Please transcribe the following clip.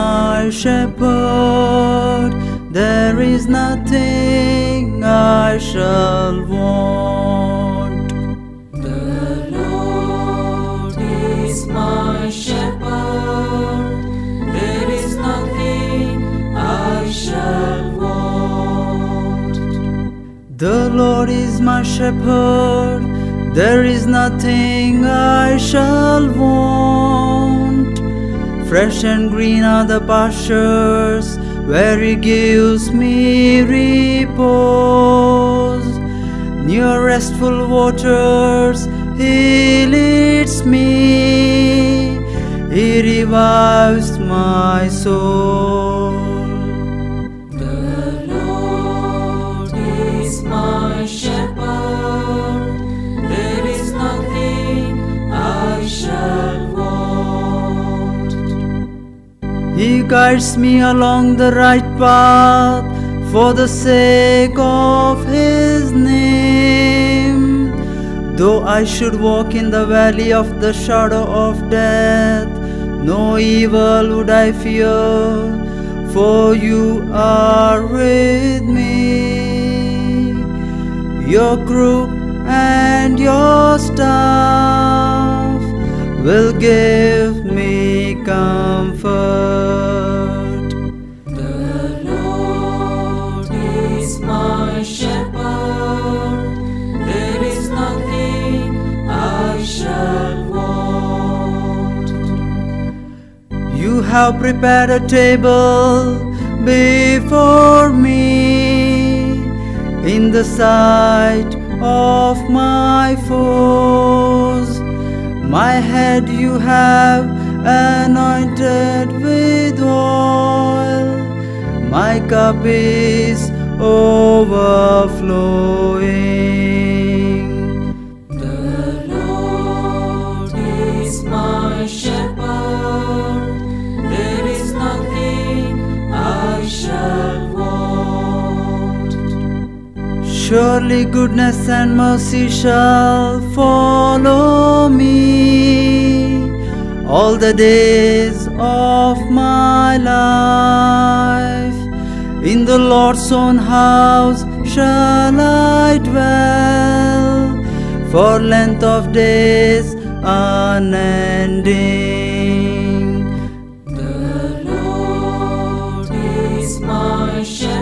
my shepherd, there is nothing I shall want. The Lord is my shepherd, there is nothing I shall want. The Lord is my shepherd, there is nothing I shall want. Fresh and green are the pastures, where He gives me repose. Near restful waters He leads me, He revives my soul. The Lord is my shepherd, there is nothing I shall want. He guides me along the right path for the sake of His name. Though I should walk in the valley of the shadow of death, no evil would I fear, for You are with me. Your crook and Your staff will give me comfort. The Lord is my shepherd, there is nothing I shall want. You have prepared a table before me in the sight of my foes. My head You have anointed with oil, my cup is overflowing. The Lord is my shepherd, there is nothing I shall want. Surely goodness and mercy shall follow me all the days of my life. In the Lord's own house shall I dwell for length of days unending. The Lord is my shepherd,